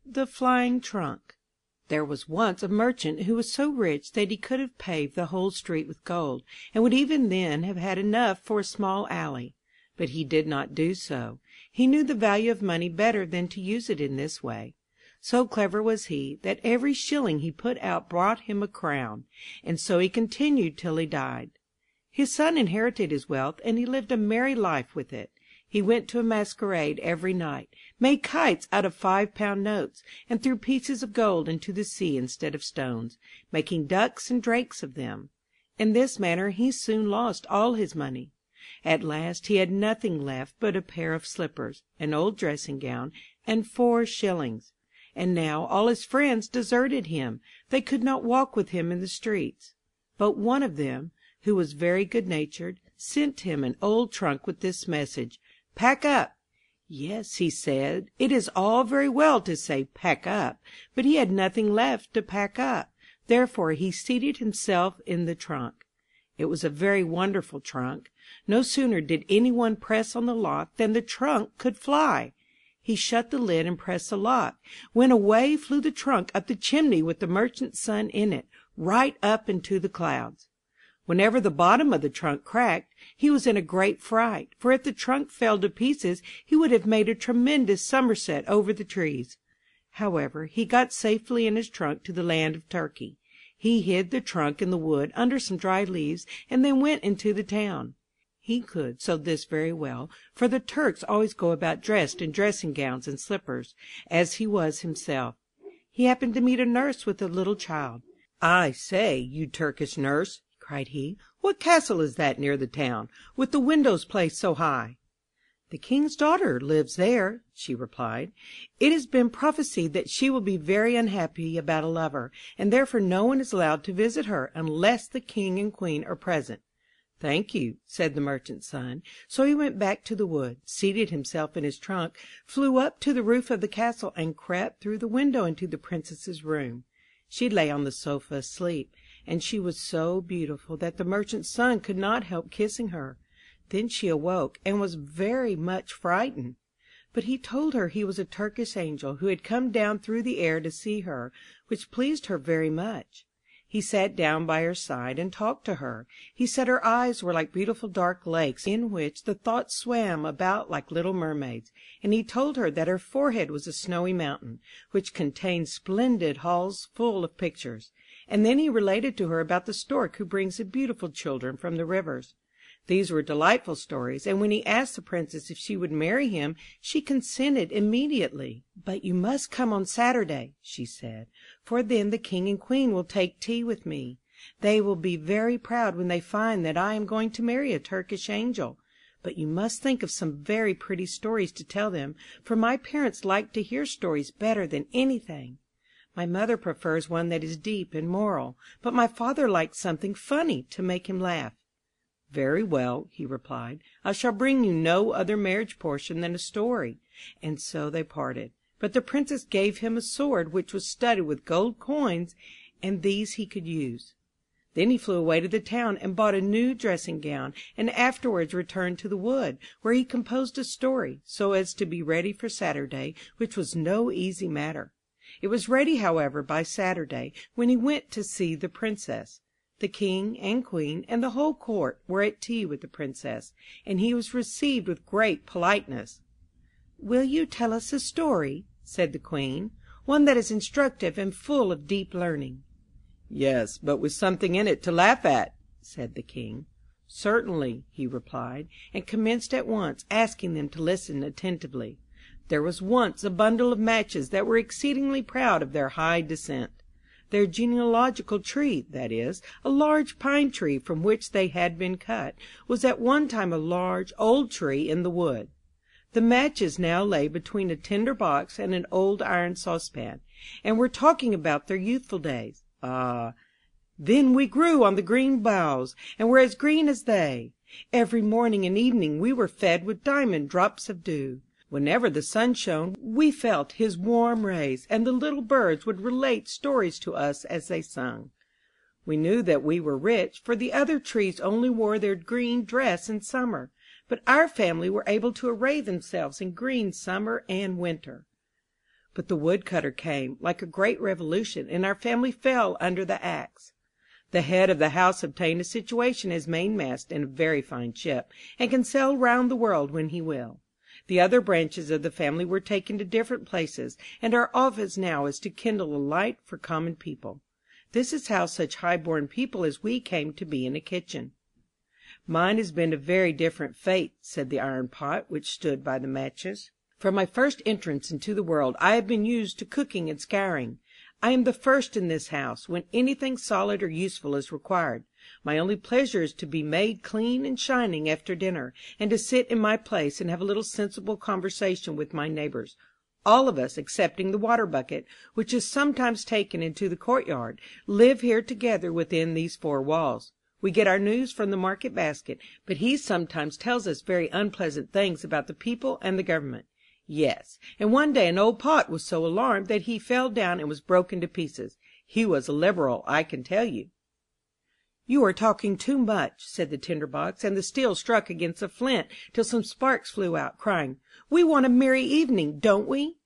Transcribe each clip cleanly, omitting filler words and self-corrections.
The Flying Trunk. There was once a merchant who was so rich that he could have paved the whole street with gold, and would even then have had enough for a small alley. But he did not do so. He knew the value of money better than to use it in this way. So clever was he, that every shilling he put out brought him a crown, and so he continued till he died. His son inherited his wealth, and he lived a merry life with it. He went to a masquerade every night, made kites out of 5-pound notes, and threw pieces of gold into the sea instead of stones, making ducks and drakes of them. In this manner he soon lost all his money. At last he had nothing left but a pair of slippers, an old dressing gown, and 4 shillings. And now all his friends deserted him. They could not walk with him in the streets. But one of them, who was very good-natured, sent him an old trunk with this message: "Pack up." Yes, he said, it is all very well to say pack up, but he had nothing left to pack up. Therefore he seated himself in the trunk. It was a very wonderful trunk. No sooner did anyone press on the lock than the trunk could fly. He shut the lid and pressed the lock, when away flew the trunk up the chimney with the merchant's son in it, right up into the clouds. Whenever the bottom of the trunk cracked, he was in a great fright, for if the trunk fell to pieces he would have made a tremendous somerset over the trees. However, he got safely in his trunk to the land of Turkey. He hid the trunk in the wood under some dry leaves, and then went into the town. He could sew this very well, for the Turks always go about dressed in dressing gowns and slippers, as he was himself. He happened to meet a nurse with a little child. "I say, you Turkish nurse," cried he, "what castle is that near the town, with the windows placed so high?" "The king's daughter lives there," she replied. "It has been prophesied that she will be very unhappy about a lover, and therefore no one is allowed to visit her unless the king and queen are present." "Thank you," said the merchant's son. So he went back to the wood, seated himself in his trunk, flew up to the roof of the castle, and crept through the window into the princess's room. She lay on the sofa asleep, and she was so beautiful that the merchant's son could not help kissing her. Then she awoke, and was very much frightened. But he told her he was a Turkish angel who had come down through the air to see her, which pleased her very much. He sat down by her side and talked to her. He said her eyes were like beautiful dark lakes in which the thoughts swam about like little mermaids, and he told her that her forehead was a snowy mountain, which contained splendid halls full of pictures. And then he related to her about the stork who brings the beautiful children from the rivers. These were delightful stories, and when he asked the princess if she would marry him, she consented immediately. "But you must come on Saturday," she said, "for then the king and queen will take tea with me. They will be very proud when they find that I am going to marry a Turkish angel. But you must think of some very pretty stories to tell them, for my parents like to hear stories better than anything. My mother prefers one that is deep and moral, but my father likes something funny to make him laugh." "Very well," he replied, "I shall bring you no other marriage portion than a story." And so they parted. But the princess gave him a sword which was studded with gold coins, and these he could use. Then he flew away to the town and bought a new dressing gown, and afterwards returned to the wood, where he composed a story, so as to be ready for Saturday, which was no easy matter. It was ready, however, by Saturday, when he went to see the princess. The king and queen and the whole court were at tea with the princess, and he was received with great politeness. "Will you tell us a story?" said the queen, "one that is instructive and full of deep learning." "Yes, but with something in it to laugh at," said the king. "Certainly," he replied, and commenced at once, asking them to listen attentively. There was once a bundle of matches that were exceedingly proud of their high descent. Their genealogical tree, that is, a large pine tree from which they had been cut, was at one time a large, old tree in the wood. The matches now lay between a Tinderbox and an old iron saucepan, and were talking about their youthful days. "Ah, then we grew on the green boughs, and were as green as they. Every morning and evening we were fed with diamond drops of dew. Whenever the sun shone, we felt his warm rays, and the little birds would relate stories to us as they sung. We knew that we were rich, for the other trees only wore their green dress in summer, but our family were able to array themselves in green summer and winter. But the woodcutter came, like a great revolution, and our family fell under the axe. The head of the house obtained a situation as mainmast in a very fine ship, and can sail round the world when he will. The other branches of the family were taken to different places, and our office now is to kindle a light for common people. This is how such high-born people as we came to be in a kitchen. Mine has been a very different fate, said the iron pot, which stood by the matches. From my first entrance into the world I have been used to cooking and scouring. I am the first in this house when anything solid or useful is required. My only pleasure is to be made clean and shining after dinner, and to sit in my place and have a little sensible conversation with my neighbors. All of us, excepting the water bucket, which is sometimes taken into the courtyard, live here together within these four walls. We get our news from the market basket, but he sometimes tells us very unpleasant things about the people and the government. Yes, and one day an old pot was so alarmed that he fell down and was broken to pieces. He was a Liberal, I can tell you. You are talking too much, said the Tinderbox, and the steel struck against the flint till some sparks flew out, crying, We want a merry evening, don't we?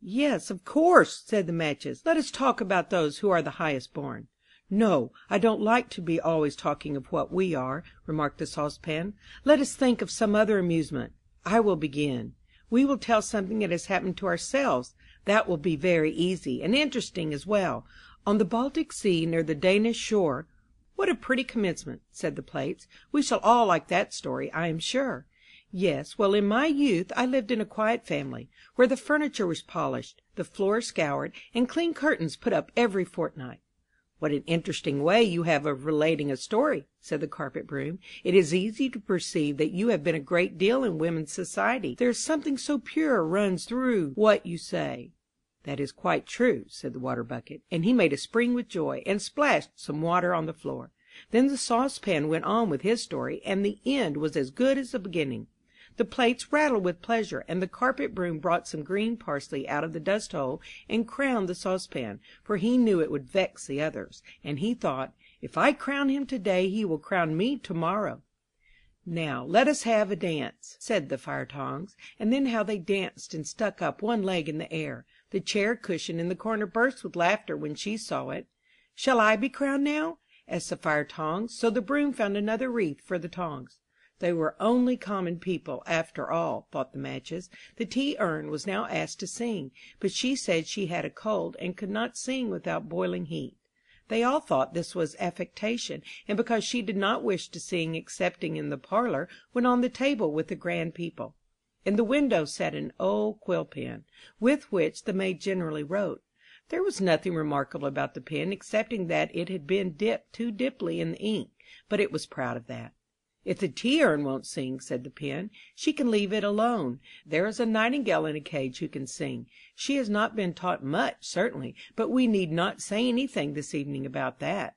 Yes, of course, said the matches. Let us talk about those who are the highest born. No, I don't like to be always talking of what we are, remarked the saucepan. Let us think of some other amusement. I will begin. We will tell something that has happened to ourselves. That will be very easy, and interesting as well. On the Baltic Sea, near the Danish shore. What a pretty commencement, said the plates. We shall all like that story, I am sure. Yes, well, in my youth I lived in a quiet family, where the furniture was polished, the floor scoured, and clean curtains put up every fortnight. What an interesting way you have of relating a story, said the carpet broom. It is easy to perceive that you have been a great deal in women's society. There is something so pure runs through what you say. That is quite true, said the water bucket, and he made a spring with joy, and splashed some water on the floor. Then the saucepan went on with his story, and the end was as good as the beginning. The plates rattled with pleasure, and the carpet broom brought some green parsley out of the dust-hole and crowned the saucepan, for he knew it would vex the others, and he thought, If I crown him today, he will crown me tomorrow. Now let us have a dance, said the fire tongs, and then how they danced and stuck up one leg in the air. The chair cushion in the corner burst with laughter when she saw it. Shall I be crowned now? Asked the fire tongs, so the broom found another wreath for the tongs. They were only common people, after all, thought the matches. The tea urn was now asked to sing, but she said she had a cold and could not sing without boiling heat. They all thought this was affectation, and because she did not wish to sing excepting in the parlor, went on the table with the grand people. In the window sat an old quill pen, with which the maid generally wrote. There was nothing remarkable about the pen, excepting that it had been dipped too deeply in the ink, but it was proud of that. If the tea urn won't sing, said the pen, she can leave it alone. There is a nightingale in a cage who can sing. She has not been taught much, certainly, but we need not say anything this evening about that.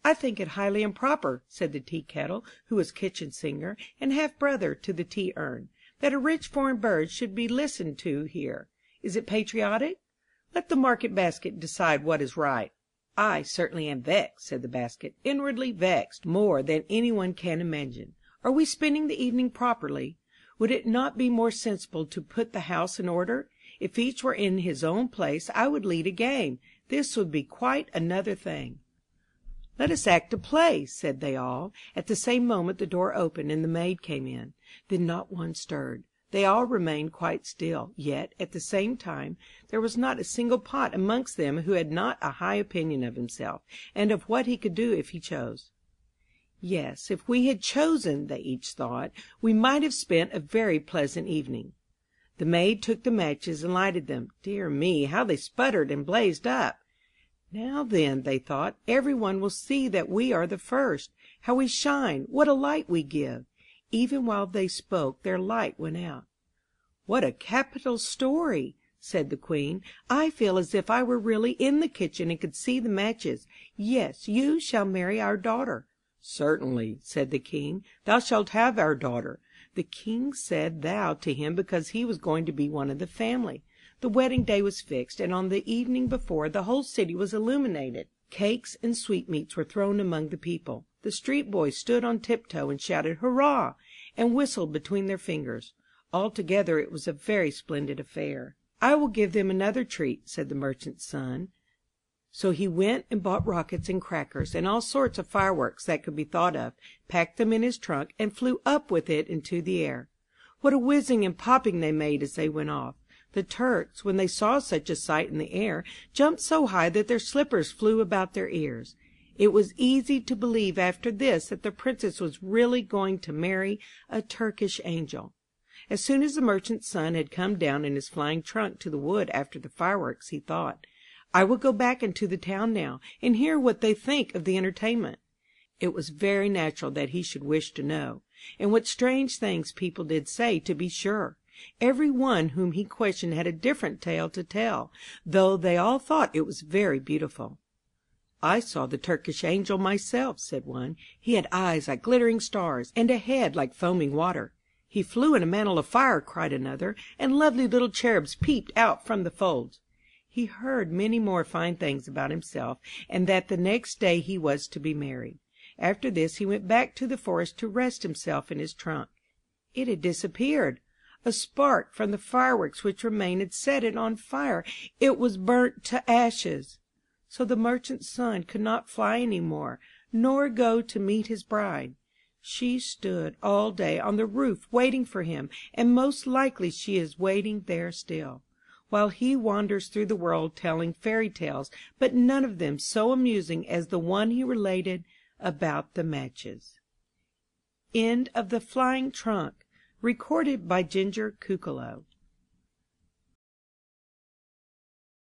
I think it highly improper, said the tea kettle, who was kitchen singer, and half-brother to the tea urn, that a rich foreign bird should be listened to here. Is it patriotic? Let the market basket decide what is right. I certainly am vexed, said the basket, inwardly vexed, more than any one can imagine. Are we spending the evening properly? Would it not be more sensible to put the house in order? If each were in his own place, I would lead a game. This would be quite another thing. Let us act a play, said they all. At the same moment the door opened, and the maid came in. Then not one stirred. They all remained quite still, yet, at the same time, there was not a single pot amongst them who had not a high opinion of himself, and of what he could do if he chose. Yes, if we had chosen, they each thought, we might have spent a very pleasant evening. The maid took the matches and lighted them. Dear me, how they sputtered and blazed up! Now then, they thought, every one will see that we are the first. How we shine! What a light we give! Even while they spoke, their light went out. What a capital story, said the Queen. I feel as if I were really in the kitchen and could see the matches. Yes, you shall marry our daughter. Certainly, said the King, thou shalt have our daughter. The King said thou to him because he was going to be one of the family. The wedding day was fixed, and on the evening before the whole city was illuminated. Cakes and sweetmeats were thrown among the people. The street boys stood on tiptoe and shouted hurrah, and whistled between their fingers. Altogether it was a very splendid affair. "I will give them another treat," said the merchant's son. So he went and bought rockets and crackers and all sorts of fireworks that could be thought of, packed them in his trunk, and flew up with it into the air. What a whizzing and popping they made as they went off! The Turks, when they saw such a sight in the air, jumped so high that their slippers flew about their ears. It was easy to believe after this that the princess was really going to marry a Turkish angel. As soon as the merchant's son had come down in his flying trunk to the wood after the fireworks, he thought, "I will go back into the town now, and hear what they think of the entertainment." It was very natural that he should wish to know. And what strange things people did say, to be sure! Every one whom he questioned had a different tale to tell, though they all thought it was very beautiful. "I saw the Turkish angel myself," said one. "He had eyes like glittering stars, and a head like foaming water." "He flew in a mantle of fire," cried another, "and lovely little cherubs peeped out from the folds." He heard many more fine things about himself, and that the next day he was to be married. After this he went back to the forest to rest himself in his trunk. It had disappeared. A spark from the fireworks which remained had set it on fire. It was burnt to ashes. So the merchant's son could not fly any more, nor go to meet his bride. She stood all day on the roof waiting for him, and most likely she is waiting there still, while he wanders through the world telling fairy tales, but none of them so amusing as the one he related about the matches. End of The Flying Trunk, recorded by Ginger Kukalo.